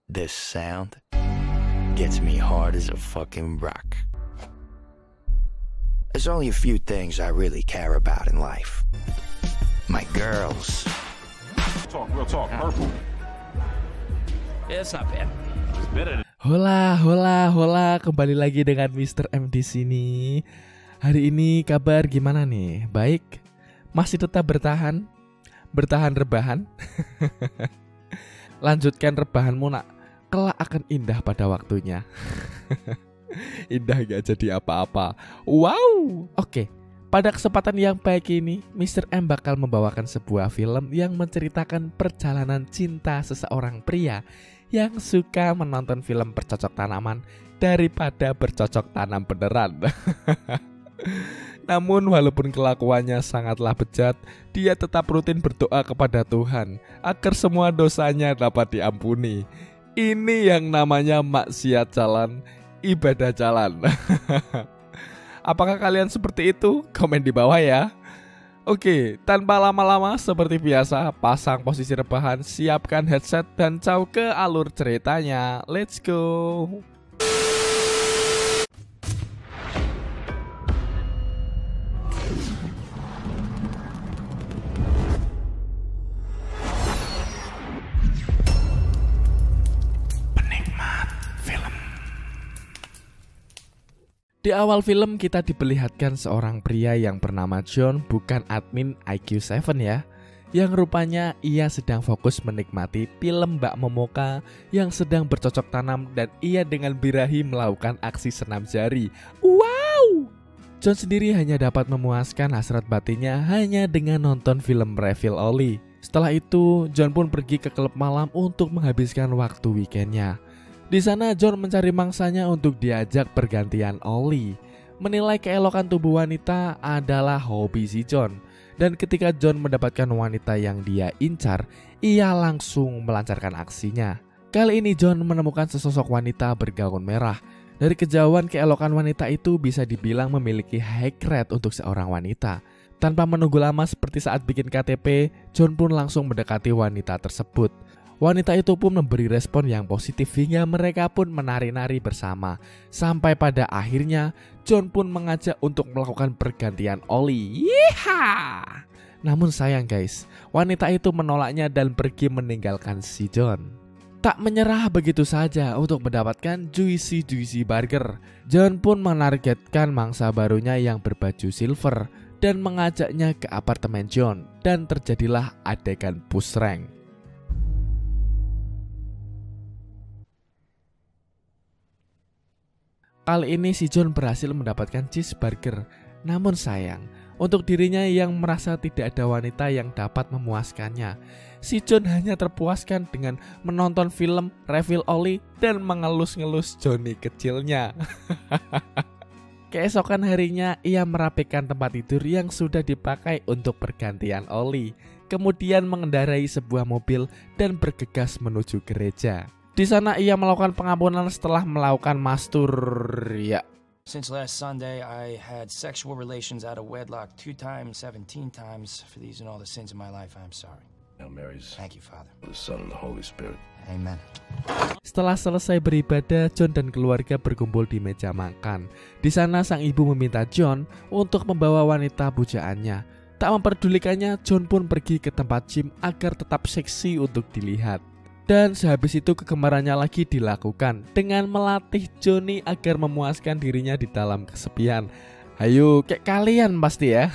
This sound gets me hard as a fucking rock. There's only a few things I really care about in life. My girls. Real talk, purple. Yeah, it's not bad. It's better than Hola, kembali lagi dengan Mr. M di sini. Hari ini kabar gimana nih? Baik? Masih tetap bertahan? Bertahan rebahan? Lanjutkan rebahanmu nak. Kelak akan indah pada waktunya. Indah gak jadi apa-apa. Wow. Oke. Pada kesempatan yang baik ini, Mr. M bakal membawakan sebuah film yang menceritakan perjalanan cinta seseorang pria yang suka menonton film bercocok tanaman daripada bercocok tanam beneran. Namun walaupun kelakuannya sangatlah bejat, dia tetap rutin berdoa kepada Tuhan agar semua dosanya dapat diampuni. Ini yang namanya maksiat jalan, ibadah jalan. Apakah kalian seperti itu? Komen di bawah ya. Oke, tanpa lama-lama seperti biasa, pasang posisi rebahan, siapkan headset dan caw ke alur ceritanya. Let's go. Di awal film kita diperlihatkan seorang pria yang bernama John, bukan admin IQ7 ya, yang rupanya ia sedang fokus menikmati film Mbak Momoka yang sedang bercocok tanam dan ia dengan birahi melakukan aksi senam jari. Wow! John sendiri hanya dapat memuaskan hasrat batinnya hanya dengan nonton film Refill Oli. Setelah itu, John pun pergi ke klub malam untuk menghabiskan waktu weekendnya. Di sana John mencari mangsanya untuk diajak pergantian Oli. Menilai keelokan tubuh wanita adalah hobi si John. Dan ketika John mendapatkan wanita yang dia incar, ia langsung melancarkan aksinya. Kali ini John menemukan sesosok wanita bergaun merah. Dari kejauhan keelokan wanita itu bisa dibilang memiliki high rate untuk seorang wanita. Tanpa menunggu lama seperti saat bikin KTP, John pun langsung mendekati wanita tersebut. Wanita itu pun memberi respon yang positif hingga mereka pun menari-nari bersama. Sampai pada akhirnya John pun mengajak untuk melakukan pergantian Oli. Yeeha! Namun sayang guys, wanita itu menolaknya dan pergi meninggalkan si John. Tak menyerah begitu saja untuk mendapatkan juicy burger, John pun menargetkan mangsa barunya yang berbaju silver dan mengajaknya ke apartemen John. Dan terjadilah adegan push rank. Kali ini si John berhasil mendapatkan cheeseburger. Namun sayang, untuk dirinya yang merasa tidak ada wanita yang dapat memuaskannya, si John hanya terpuaskan dengan menonton film Refill Oli dan mengelus-ngelus Johnny kecilnya. Keesokan harinya ia merapikan tempat tidur yang sudah dipakai untuk pergantian Oli. Kemudian mengendarai sebuah mobil dan bergegas menuju gereja. Di sana ia melakukan pengampunan setelah melakukan mastur. Ya. Since last Sunday, I had sexual relations out of wedlock 2 times, 17 times. For these and all the sins of my life, I'm sorry. Hail Marys, Thank you, Father. the Son and the Holy Spirit. Amen. Setelah selesai beribadah, John dan keluarga berkumpul di meja makan. Di sana sang ibu meminta John untuk membawa wanita pujaannya. Tak memperdulikannya, John pun pergi ke tempat gym agar tetap seksi untuk dilihat. Dan sehabis itu kegemarannya lagi dilakukan dengan melatih Johnny agar memuaskan dirinya di dalam kesepian. Ayo, kayak kalian pasti ya.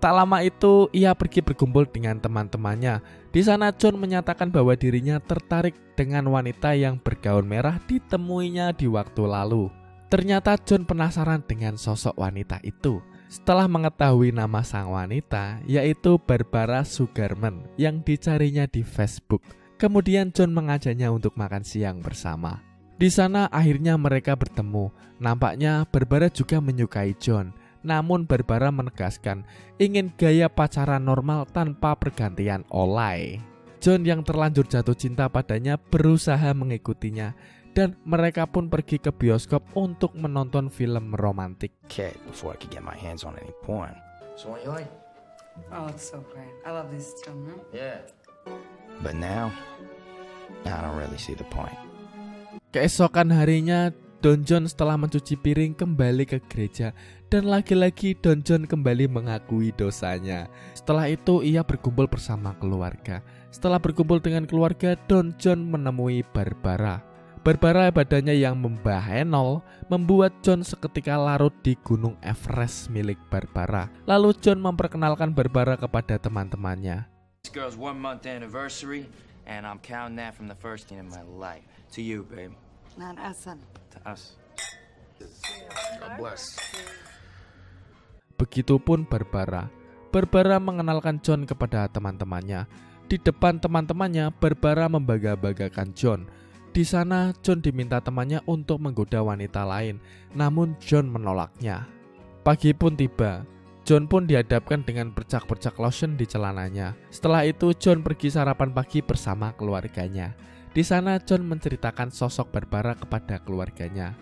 Tak lama itu ia pergi berkumpul dengan teman-temannya. Di sana John menyatakan bahwa dirinya tertarik dengan wanita yang bergaun merah ditemuinya di waktu lalu. Ternyata John penasaran dengan sosok wanita itu. Setelah mengetahui nama sang wanita, yaitu Barbara Sugarman yang dicarinya di Facebook. Kemudian John mengajaknya untuk makan siang bersama. Di sana akhirnya mereka bertemu. Nampaknya Barbara juga menyukai John. Namun Barbara menegaskan ingin gaya pacaran normal tanpa pergantian Olay. John yang terlanjur jatuh cinta padanya berusaha mengikutinya. Dan mereka pun pergi ke bioskop untuk menonton film romantik. Kid, before I could get my hands on any porn. So what you like? Oh, it's so great. I love these too. Yeah. But now, I don't really see the point. Keesokan harinya, Don John setelah mencuci piring kembali ke gereja dan lagi-lagi Don John kembali mengakui dosanya. Setelah itu ia berkumpul bersama keluarga. Setelah berkumpul dengan keluarga, Don John menemui Barbara. Barbara badannya yang membahenol membuat John seketika larut di Gunung Everest milik Barbara. Lalu John memperkenalkan Barbara kepada teman-temannya. This girl's 1 month anniversary, and I'm counting that from the first thing in my life. To you, babe. Not us, son. To us. God bless. Begitupun Barbara. Barbara mengenalkan John kepada teman-temannya. Di depan teman-temannya, Barbara membangga-banggakan John. Di sana, John diminta temannya untuk menggoda wanita lain, namun John menolaknya. Pagi pun tiba. John pun dihadapkan dengan bercak-bercak lotion di celananya. Setelah itu, John pergi sarapan pagi bersama keluarganya. Di sana, John menceritakan sosok Barbara kepada keluarganya.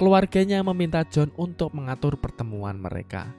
Keluarganya meminta John untuk mengatur pertemuan mereka.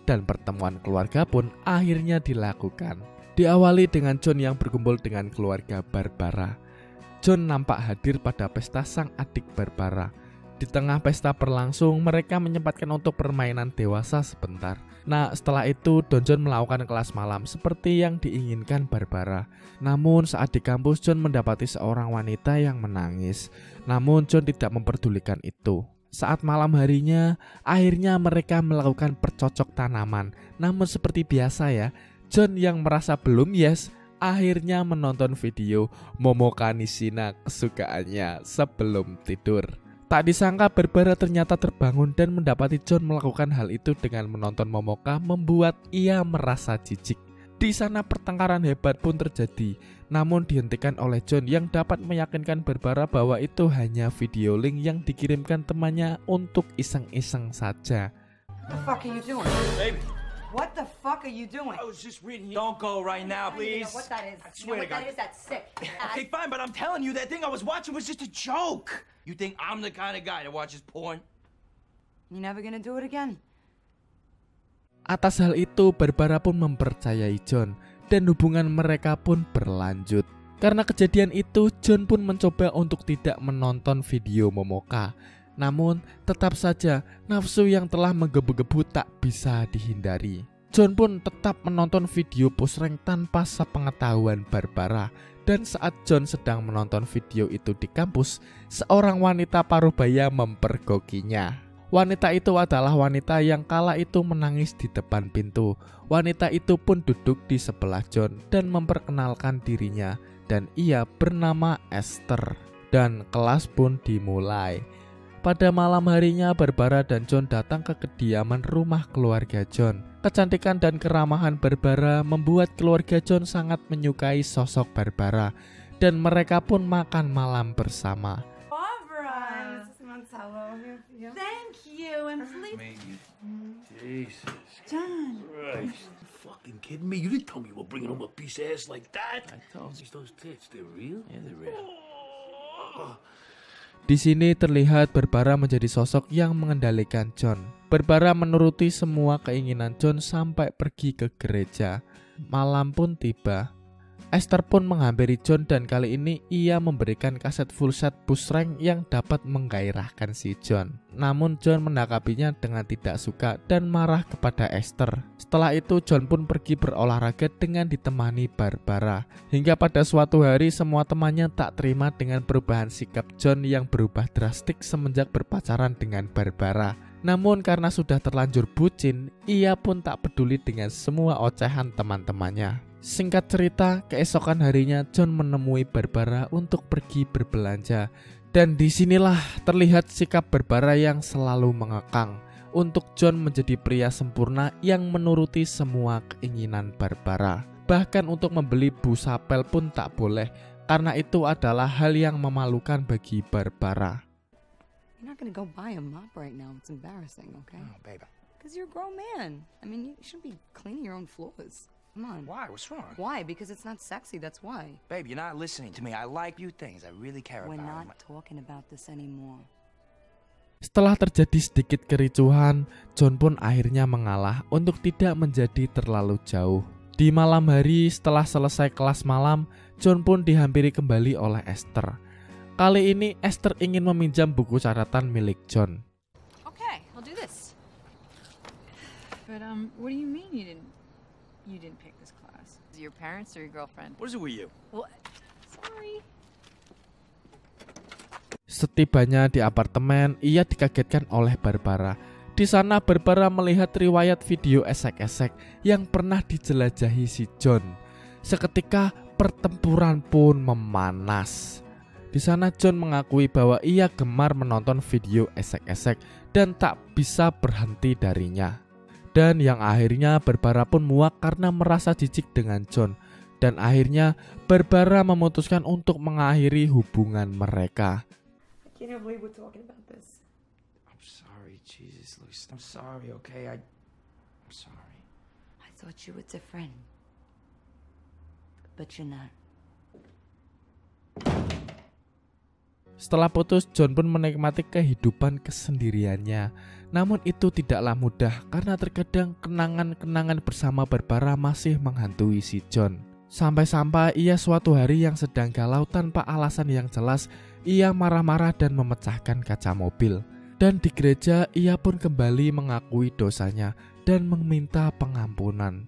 Dan pertemuan keluarga pun akhirnya dilakukan. Diawali dengan John yang berkumpul dengan keluarga Barbara. John nampak hadir pada pesta sang adik Barbara. Di tengah pesta berlangsung, mereka menyempatkan untuk permainan dewasa sebentar. Nah, setelah itu Don John melakukan kelas malam seperti yang diinginkan Barbara. Namun saat di kampus, John mendapati seorang wanita yang menangis. Namun John tidak memperdulikan itu. Saat malam harinya, akhirnya mereka melakukan percocok tanaman. Namun seperti biasa ya, John yang merasa belum yes, akhirnya menonton video Momoka Nishina kesukaannya sebelum tidur. Tak disangka Barbara ternyata terbangun dan mendapati John melakukan hal itu dengan menonton Momoka membuat ia merasa jijik. Di sana pertengkaran hebat pun terjadi, namun dihentikan oleh John yang dapat meyakinkan Barbara bahwa itu hanya video link yang dikirimkan temannya untuk iseng-iseng saja. What the fuck are you doing? Baby, What the fuck are you doing? I was just reading. Don't go right now, I don't even please. know what that is. I You know swear what to God. that is? That's sick. Okay, fine, but I'm telling you, that thing I was watching was just a joke. You think I'm the kind of guy that watches porn? You never gonna do it again? Atas hal itu, Barbara pun mempercayai John dan hubungan mereka pun berlanjut. Karena kejadian itu, John pun mencoba untuk tidak menonton video Momoka. Namun, tetap saja nafsu yang telah menggebu-gebu tak bisa dihindari. John pun tetap menonton video push rank tanpa sepengetahuan Barbara. Dan saat John sedang menonton video itu di kampus, seorang wanita parubaya mempergokinya. Wanita itu adalah wanita yang kala itu menangis di depan pintu. Wanita itu pun duduk di sebelah John dan memperkenalkan dirinya, dan ia bernama Esther. Dan kelas pun dimulai. Pada malam harinya, Barbara dan John datang ke kediaman rumah keluarga John. Kecantikan dan keramahan Barbara membuat keluarga John sangat menyukai sosok Barbara, dan mereka pun makan malam bersama. Barbara! Thank you, and please... Jesus John! Christ. You fucking kidding me? You didn't tell me you were bringing home a piece of ass like that. I told you. Those tits, they're real? Yeah, they're real. Di sini terlihat Barbara menjadi sosok yang mengendalikan John. Barbara menuruti semua keinginan John sampai pergi ke gereja. Malam pun tiba. Esther pun menghampiri John dan kali ini ia memberikan kaset full set push rank yang dapat menggairahkan si John. Namun John menanggapinya dengan tidak suka dan marah kepada Esther. Setelah itu John pun pergi berolahraga dengan ditemani Barbara. Hingga pada suatu hari semua temannya tak terima dengan perubahan sikap John yang berubah drastik semenjak berpacaran dengan Barbara. Namun karena sudah terlanjur bucin, ia pun tak peduli dengan semua ocehan teman-temannya. Singkat cerita, keesokan harinya John menemui Barbara untuk pergi berbelanja. Dan disinilah terlihat sikap Barbara yang selalu mengekang. Untuk John menjadi pria sempurna yang menuruti semua keinginan Barbara. Bahkan untuk membeli busapel pun tak boleh, karena itu adalah hal yang memalukan bagi Barbara. You're not gonna go buy a mop right now. It's embarrassing, okay? Oh, baby. Because you're a grown man. I mean, you shouldn't be cleaning your own floors. Come on. Why? What's wrong? Why? Because it's not sexy, that's why. Babe, you're not listening to me. I like you things. I really care We're about not talking about this anymore. Setelah terjadi sedikit kericuhan, John pun akhirnya mengalah untuk tidak menjadi terlalu jauh. Di malam hari setelah selesai kelas malam, John pun dihampiri kembali oleh Esther. Kali ini Esther ingin meminjam buku catatan milik John. Okay, I'll do this. But what do you mean you didn't pick this class? Is it your parents or your girlfriend? What is it with you? Well, sorry. Setibanya di apartemen, ia dikagetkan oleh Barbara. Di sana Barbara melihat riwayat video esek-esek yang pernah dijelajahi si John. Seketika pertempuran pun memanas. Di sana John mengakui bahwa ia gemar menonton video esek-esek dan tak bisa berhenti darinya. Dan yang akhirnya Barbara pun muak karena merasa jijik dengan John. Dan akhirnya Barbara memutuskan untuk mengakhiri hubungan mereka. I can't believe we're talking about this. I'm sorry, Jesus, Lucy. I'm sorry, okay? I'm sorry. I thought you were different. But you're not. Setelah putus, John pun menikmati kehidupan kesendiriannya. Namun itu tidaklah mudah karena terkadang kenangan-kenangan bersama Barbara masih menghantui si John. Sampai-sampai ia suatu hari yang sedang galau tanpa alasan yang jelas, ia marah-marah dan memecahkan kaca mobil. Dan di gereja ia pun kembali mengakui dosanya dan meminta pengampunan.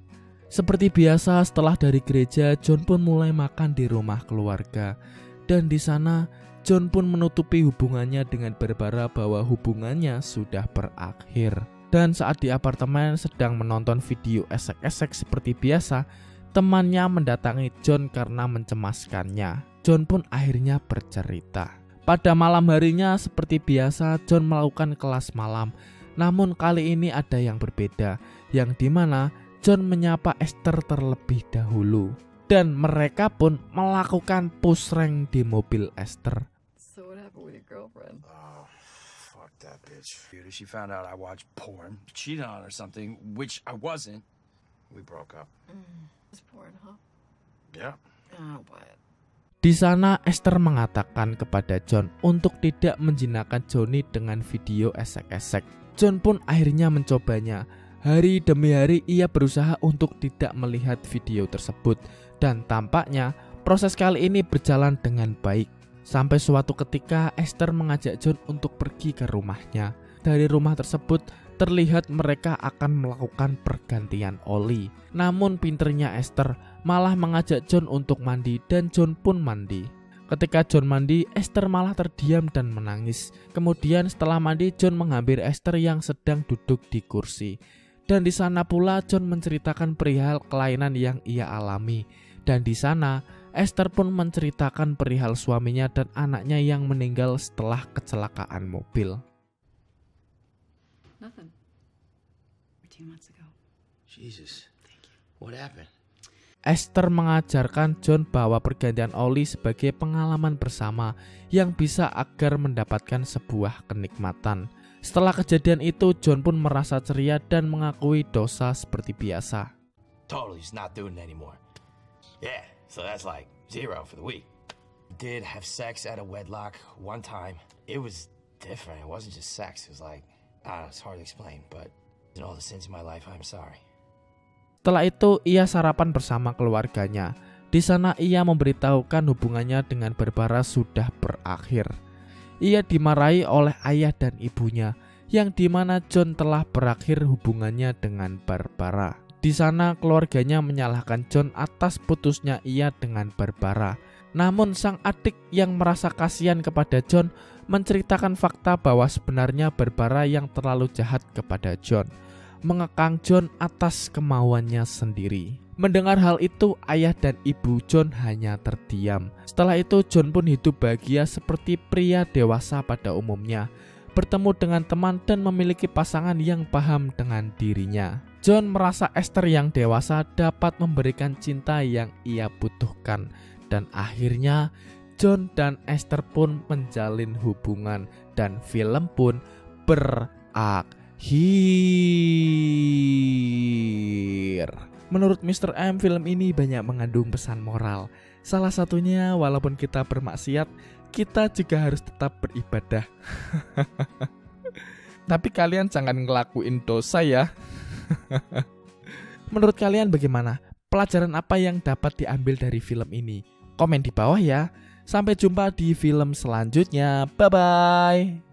Seperti biasa setelah dari gereja, John pun mulai makan di rumah keluarga. Dan di sana John pun menutupi hubungannya dengan Barbara bahwa hubungannya sudah berakhir. Dan saat di apartemen sedang menonton video esek-esek seperti biasa, temannya mendatangi John karena mencemaskannya. John pun akhirnya bercerita. Pada malam harinya seperti biasa John melakukan kelas malam. Namun kali ini ada yang berbeda, yang dimana John menyapa Esther terlebih dahulu. Dan mereka pun melakukan push rank di mobil Esther. So what happened with your girlfriend? Oh, fuck that bitch. Dude, she found out I watched porn, cheated on her or something, which I wasn't. We broke up. It's porn, huh? Yeah. I don't buy it. Di sana Esther mengatakan kepada John untuk tidak menjinakkan Johnny dengan video esek-esek. John pun akhirnya mencobanya. Hari demi hari ia berusaha untuk tidak melihat video tersebut. Dan tampaknya proses kali ini berjalan dengan baik. Sampai suatu ketika Esther mengajak John untuk pergi ke rumahnya. Dari rumah tersebut terlihat mereka akan melakukan pergantian oli. Namun pinternya Esther malah mengajak John untuk mandi dan John pun mandi. Ketika John mandi, Esther malah terdiam dan menangis. Kemudian setelah mandi, John menghampiri Esther yang sedang duduk di kursi. Dan di sana pula John menceritakan perihal kelainan yang ia alami. Dan di sana Esther pun menceritakan perihal suaminya dan anaknya yang meninggal setelah kecelakaan mobil. Nothing. 2 months ago. Jesus. What happened? Esther mengajarkan John bahwa pergantian oli sebagai pengalaman bersama yang bisa agar mendapatkan sebuah kenikmatan. Setelah kejadian itu, John pun merasa ceria dan mengakui dosa seperti biasa. Totally just not doing it anymore. Yeah, so that's like 0 for the week. Did have sex at a wedlock one time. It was different. It wasn't just sex. It was like, I don't know, it's hard to explain, but in all the sins in my life, I'm sorry. Setelah itu, ia sarapan bersama keluarganya. Di sana ia memberitahukan hubungannya dengan Barbara sudah berakhir. Ia dimarahi oleh ayah dan ibunya, yang dimana John telah berakhir hubungannya dengan Barbara. Di sana keluarganya menyalahkan John atas putusnya ia dengan Barbara. Namun sang adik yang merasa kasihan kepada John menceritakan fakta bahwa sebenarnya Barbara yang terlalu jahat kepada John, mengekang John atas kemauannya sendiri. Mendengar hal itu, ayah dan ibu John hanya terdiam. Setelah itu John pun hidup bahagia seperti pria dewasa pada umumnya, bertemu dengan teman dan memiliki pasangan yang paham dengan dirinya. John merasa Esther yang dewasa dapat memberikan cinta yang ia butuhkan. Dan akhirnya John dan Esther pun menjalin hubungan dan film pun berakhir. Menurut Mr. M, film ini banyak mengandung pesan moral. Salah satunya, walaupun kita bermaksiat, kita juga harus tetap beribadah. Tapi kalian jangan ngelakuin dosa ya. Menurut kalian bagaimana? Pelajaran apa yang dapat diambil dari film ini? komen di bawah ya. Sampai jumpa di film selanjutnya. Bye-bye.